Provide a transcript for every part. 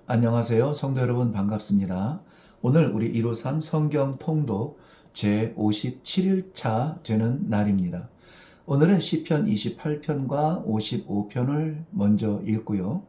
안녕하세요. 성도 여러분 반갑습니다. 오늘 우리 153 성경 통독 제57일차 되는 날입니다. 오늘은 시편 28편과 55편을 먼저 읽고요.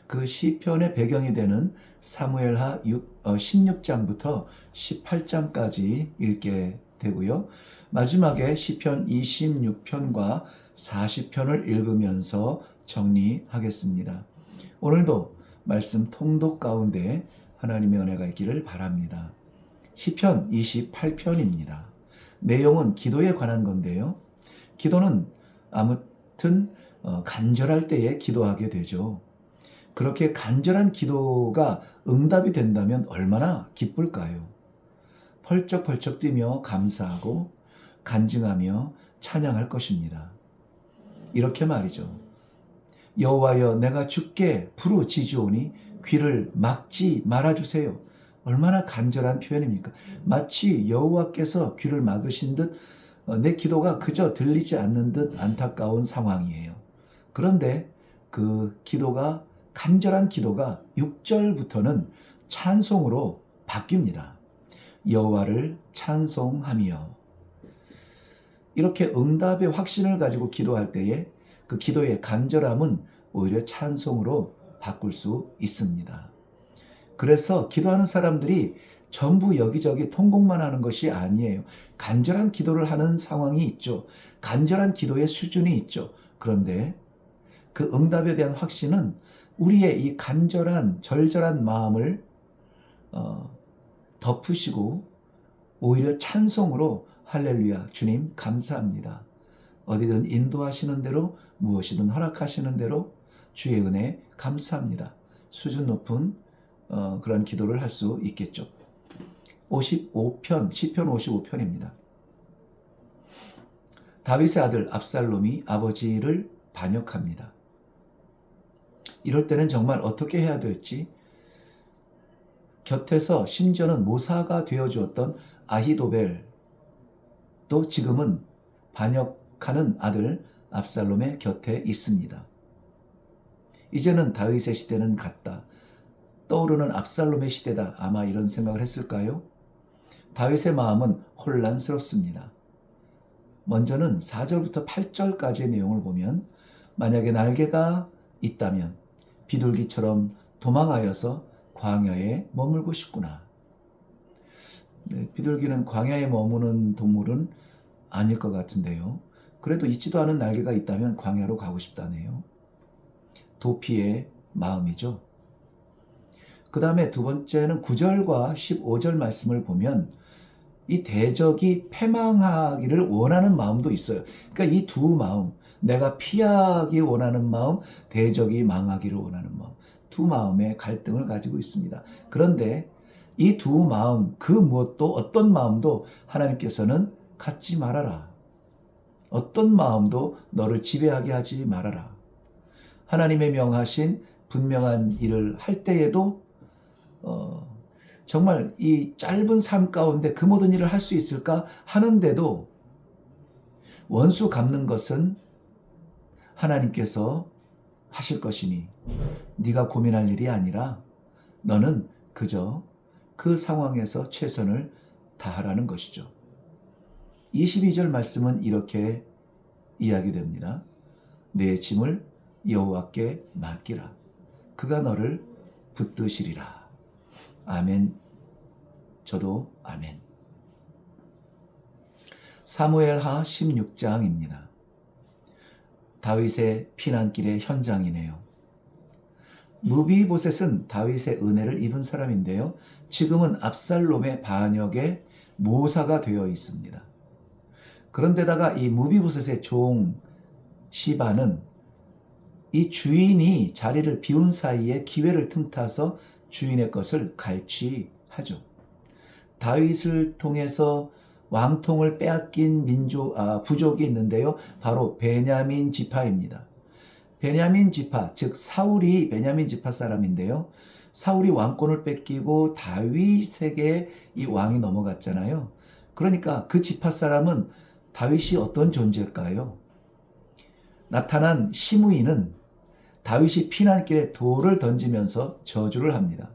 그 시편의 배경이 되는 사무엘하 16장부터 18장까지 읽게 되고요. 마지막에 시편 26편과 40편을 읽으면서 정리하겠습니다. 오늘도 말씀 통독 가운데 하나님의 은혜가 있기를 바랍니다. 시편 28편입니다. 내용은 기도에 관한 건데요. 기도는 아무튼 간절할 때에 기도하게 되죠. 그렇게 간절한 기도가 응답이 된다면 얼마나 기쁠까요? 펄쩍펄쩍 뛰며 감사하고 간증하며 찬양할 것입니다. 이렇게 말이죠. 여호와여 내가 주께 부르짖으오니 귀를 막지 말아주세요. 얼마나 간절한 표현입니까? 마치 여호와께서 귀를 막으신 듯 내 기도가 그저 들리지 않는 듯 안타까운 상황이에요. 그런데 그 기도가 간절한 기도가 6절부터는 찬송으로 바뀝니다. 여호와를 찬송하며 이렇게 응답의 확신을 가지고 기도할 때에 그 기도의 간절함은 오히려 찬송으로 바꿀 수 있습니다. 그래서 기도하는 사람들이 전부 여기저기 통곡만 하는 것이 아니에요. 간절한 기도를 하는 상황이 있죠. 간절한 기도의 수준이 있죠. 그런데 그 응답에 대한 확신은 우리의 이 간절한 절절한 마음을 덮으시고 오히려 찬송으로 할렐루야 주님 감사합니다. 어디든 인도하시는 대로 무엇이든 허락하시는 대로 주의 은혜 감사합니다. 수준 높은 그런 기도를 할 수 있겠죠. 55편, 시편 55편입니다. 다윗의 아들 압살롬이 아버지를 반역합니다. 이럴 때는 정말 어떻게 해야 될지 곁에서 심지어는 모사가 되어주었던 아히도벨도 지금은 반역하는 아들 압살롬의 곁에 있습니다. 이제는 다윗의 시대는 갔다. 떠오르는 압살롬의 시대다. 아마 이런 생각을 했을까요? 다윗의 마음은 혼란스럽습니다. 먼저는 4절부터 8절까지의 내용을 보면 만약에 날개가 있다면 비둘기처럼 도망하여서 광야에 머물고 싶구나. 네, 비둘기는 광야에 머무는 동물은 아닐 것 같은데요. 그래도 있지도 않은 날개가 있다면 광야로 가고 싶다네요. 도피의 마음이죠. 그 다음에 두 번째는 9절과 15절 말씀을 보면 이 대적이 패망하기를 원하는 마음도 있어요. 그러니까 이 두 마음, 내가 피하기 원하는 마음, 대적이 망하기를 원하는 마음, 두 마음의 갈등을 가지고 있습니다. 그런데 이 두 마음, 그 무엇도 어떤 마음도 하나님께서는 갖지 말아라. 어떤 마음도 너를 지배하게 하지 말아라. 하나님의 명하신 분명한 일을 할 때에도 정말 이 짧은 삶 가운데 그 모든 일을 할 수 있을까 하는데도 원수 갚는 것은 하나님께서 하실 것이니 네가 고민할 일이 아니라 너는 그저 그 상황에서 최선을 다하라는 것이죠. 22절 말씀은 이렇게 이야기됩니다. 내 짐을 여호와께 맡기라. 그가 너를 붙드시리라. 아멘. 저도 아멘. 사무엘하 16장입니다. 다윗의 피난길의 현장이네요. 무비보셋은 다윗의 은혜를 입은 사람인데요. 지금은 압살롬의 반역의 모사가 되어 있습니다. 그런데다가 이 무비보셋의 종 시바는 이 주인이 자리를 비운 사이에 기회를 틈타서 주인의 것을 갈취하죠. 다윗을 통해서 왕통을 빼앗긴 부족이 있는데요. 바로 베냐민 지파입니다. 베냐민 지파, 즉 사울이 베냐민 지파 사람인데요. 사울이 왕권을 뺏기고 다윗에게 이 왕이 넘어갔잖아요. 그러니까 그 지파 사람은 다윗이 어떤 존재일까요? 나타난 시므이는 다윗이 피난길에 돌을 던지면서 저주를 합니다.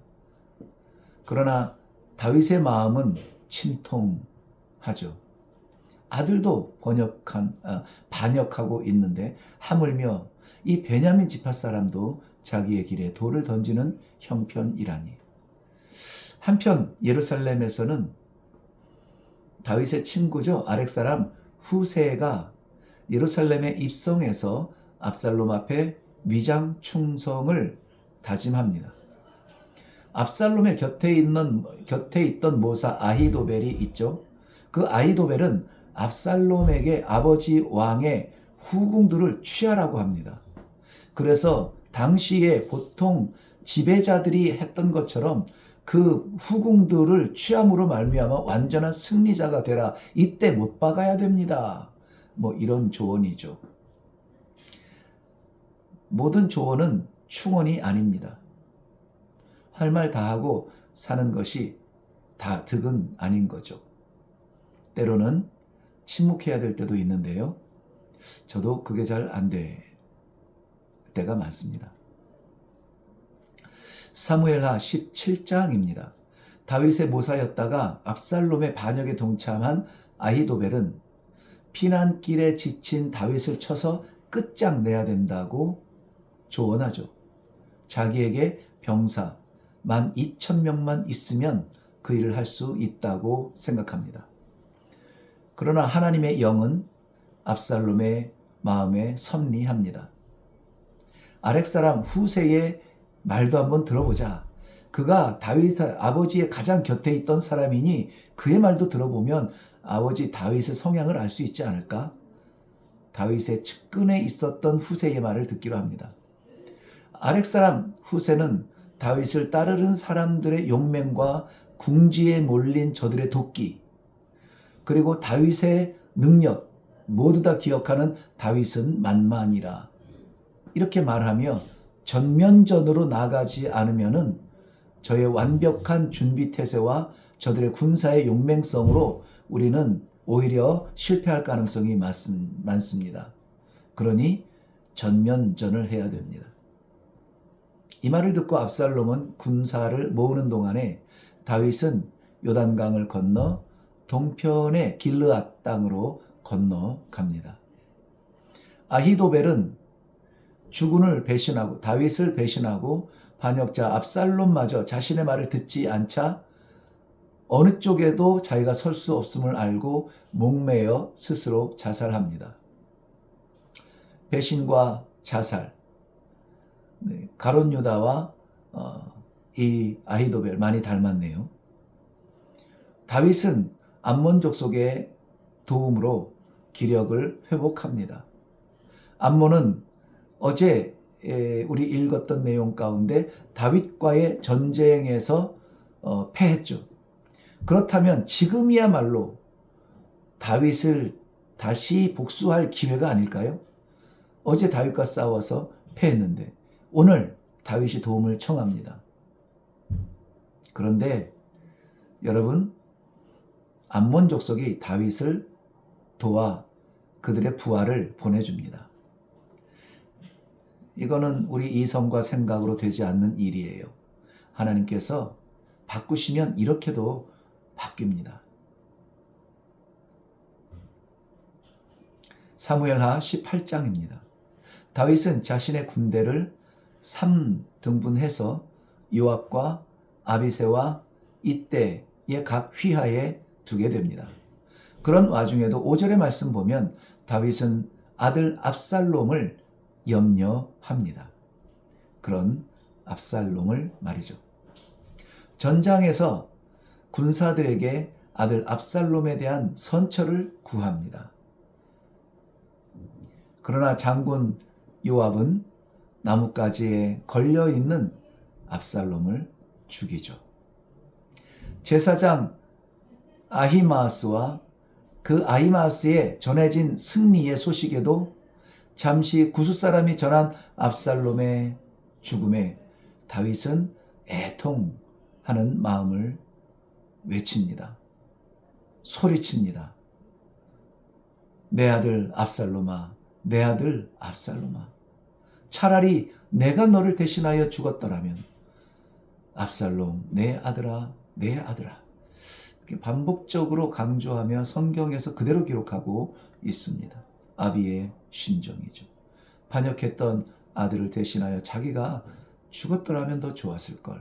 그러나 다윗의 마음은 침통하죠. 아들도 반역하고 있는데 하물며 이 베냐민 지파 사람도 자기의 길에 돌을 던지는 형편이라니. 한편 예루살렘에서는 다윗의 친구죠. 아렉 사람 후세가 예루살렘에 입성해서 압살롬 앞에 위장 충성을 다짐합니다. 압살롬의 곁에 있던 모사 아히도벨이 있죠. 그 아히도벨은 압살롬에게 아버지 왕의 후궁들을 취하라고 합니다. 그래서 당시에 보통 지배자들이 했던 것처럼 그 후궁들을 취함으로 말미암아 완전한 승리자가 되라. 이때 못 박아야 됩니다. 뭐 이런 조언이죠. 모든 조언은 충언이 아닙니다. 할 말 다 하고 사는 것이 다 득은 아닌 거죠. 때로는 침묵해야 될 때도 있는데요. 저도 그게 잘 안 될 때가 많습니다. 사무엘하 17장입니다. 다윗의 모사였다가 압살롬의 반역에 동참한 아히도벨은 피난길에 지친 다윗을 쳐서 끝장내야 된다고 조언하죠. 자기에게 병사 12,000명만 있으면 그 일을 할 수 있다고 생각합니다. 그러나 하나님의 영은 압살롬의 마음에 섭리합니다. 아렉 사람 후세의 말도 한번 들어보자. 그가 다윗 아버지의 가장 곁에 있던 사람이니 그의 말도 들어보면 아버지 다윗의 성향을 알 수 있지 않을까? 다윗의 측근에 있었던 후세의 말을 듣기로 합니다. 아렉 사람 후세는 다윗을 따르는 사람들의 용맹과 궁지에 몰린 저들의 도끼, 그리고 다윗의 능력 모두 다 기억하는 다윗은 만만이라 이렇게 말하며 전면전으로 나가지 않으면은 저의 완벽한 준비 태세와 저들의 군사의 용맹성으로 우리는 오히려 실패할 가능성이 많습니다. 그러니 전면전을 해야 됩니다. 이 말을 듣고 압살롬은 군사를 모으는 동안에 다윗은 요단강을 건너 동편의 길르앗 땅으로 건너갑니다. 아히도벨은 주군을 배신하고 다윗을 배신하고 반역자 압살롬마저 자신의 말을 듣지 않자 어느 쪽에도 자기가 설 수 없음을 알고 목매어 스스로 자살합니다. 배신과 자살, 가룟 유다와 이 아히도벨 많이 닮았네요. 다윗은 암몬 족속의 도움으로 기력을 회복합니다. 암몬은 어제 우리 읽었던 내용 가운데 다윗과의 전쟁에서 패했죠. 그렇다면 지금이야말로 다윗을 다시 복수할 기회가 아닐까요? 어제 다윗과 싸워서 패했는데 오늘 다윗이 도움을 청합니다. 그런데 여러분, 암몬 족속이 다윗을 도와 그들의 부하를 보내줍니다. 이거는 우리 이성과 생각으로 되지 않는 일이에요. 하나님께서 바꾸시면 이렇게도 바뀝니다. 사무엘하 18장입니다. 다윗은 자신의 군대를 3등분해서 요압과 아비새와 이때의 각 휘하에 두게 됩니다. 그런 와중에도 5절의 말씀 보면 다윗은 아들 압살롬을 염려합니다. 그런 압살롬을 말이죠. 전장에서 군사들에게 아들 압살롬에 대한 선처를 구합니다. 그러나 장군 요압은 나뭇가지에 걸려있는 압살롬을 죽이죠. 제사장 아히마아스와 그 아히마아스에 전해진 승리의 소식에도 잠시 구스 사람이 전한 압살롬의 죽음에 다윗은 애통하는 마음을 외칩니다. 소리칩니다. 내 아들 압살롬아, 내 아들 압살롬아. 차라리 내가 너를 대신하여 죽었더라면 압살롬 내 아들아 내 아들아 이렇게 반복적으로 강조하며 성경에서 그대로 기록하고 있습니다. 아비의 심정이죠. 반역했던 아들을 대신하여 자기가 죽었더라면 더 좋았을 걸.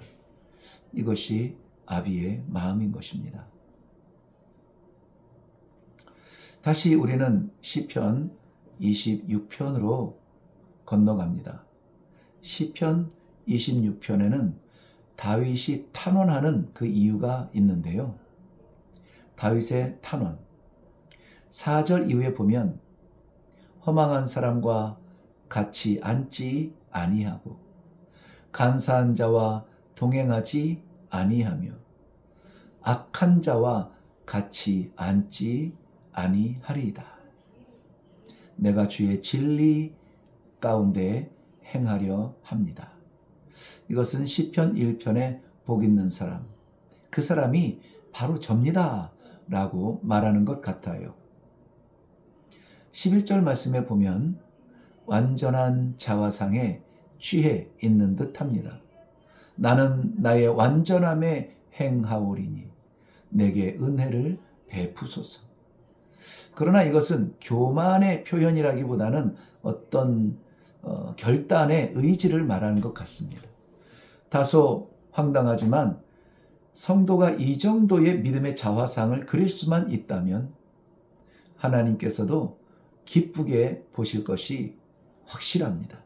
이것이 아비의 마음인 것입니다. 다시 우리는 시편 26편으로 건너갑니다. 시편 26편에는 다윗이 탄원하는 그 이유가 있는데요. 다윗의 탄원. 4절 이후에 보면 허망한 사람과 같이 앉지 아니하고 간사한 자와 동행하지 아니하며 악한 자와 같이 앉지 아니하리이다. 내가 주의 진리 가운데 행하려 합니다. 이것은 시편 1편에 복 있는 사람, 그 사람이 바로 접니다 라고 말하는 것 같아요. 11절 말씀에 보면 완전한 자화상에 취해 있는 듯 합니다. 나는 나의 완전함에 행하오리니 내게 은혜를 베푸소서. 그러나 이것은 교만의 표현이라기보다는 어떤 결단의 의지를 말하는 것 같습니다. 다소 황당하지만 성도가 이 정도의 믿음의 자화상을 그릴 수만 있다면 하나님께서도 기쁘게 보실 것이 확실합니다.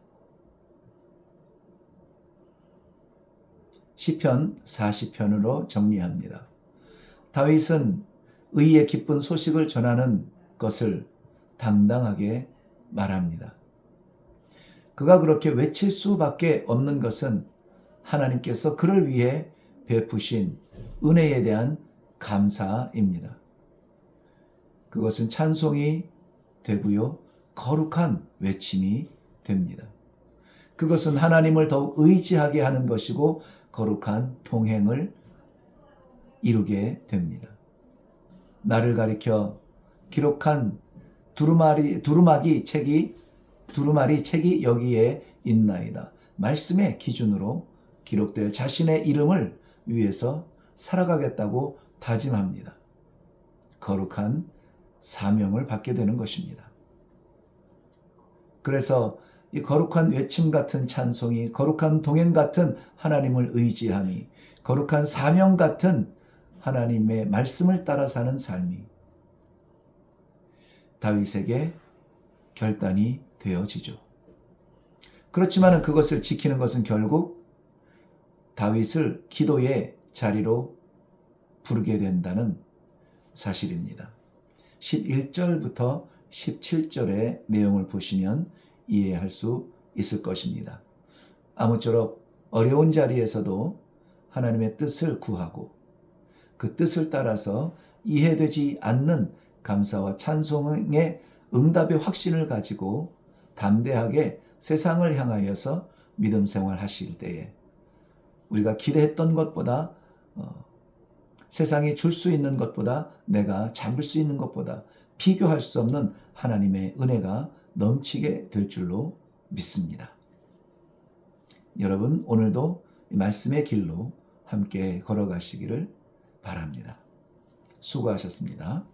시편 40편으로 정리합니다. 다윗은 의의 기쁜 소식을 전하는 것을 당당하게 말합니다. 그가 그렇게 외칠 수밖에 없는 것은 하나님께서 그를 위해 베푸신 은혜에 대한 감사입니다. 그것은 찬송이 되고요. 거룩한 외침이 됩니다. 그것은 하나님을 더욱 의지하게 하는 것이고 거룩한 동행을 이루게 됩니다. 나를 가리켜 기록한 두루마리 책이 여기에 있나이다. 말씀의 기준으로 기록될 자신의 이름을 위해서 살아가겠다고 다짐합니다. 거룩한 사명을 받게 되는 것입니다. 그래서 이 거룩한 외침 같은 찬송이, 거룩한 동행 같은 하나님을 의지함이, 거룩한 사명 같은 하나님의 말씀을 따라 사는 삶이 다윗에게 결단이 되어지죠. 그렇지만 그것을 지키는 것은 결국 다윗을 기도의 자리로 부르게 된다는 사실입니다. 11절부터 17절의 내용을 보시면 이해할 수 있을 것입니다. 아무쪼록 어려운 자리에서도 하나님의 뜻을 구하고 그 뜻을 따라서 이해되지 않는 감사와 찬송의 응답의 확신을 가지고 담대하게 세상을 향하여서 믿음 생활하실 때에 우리가 기대했던 것보다 세상이 줄 수 있는 것보다 내가 잡을 수 있는 것보다 비교할 수 없는 하나님의 은혜가 넘치게 될 줄로 믿습니다. 여러분 오늘도 말씀의 길로 함께 걸어가시기를 바랍니다. 수고하셨습니다.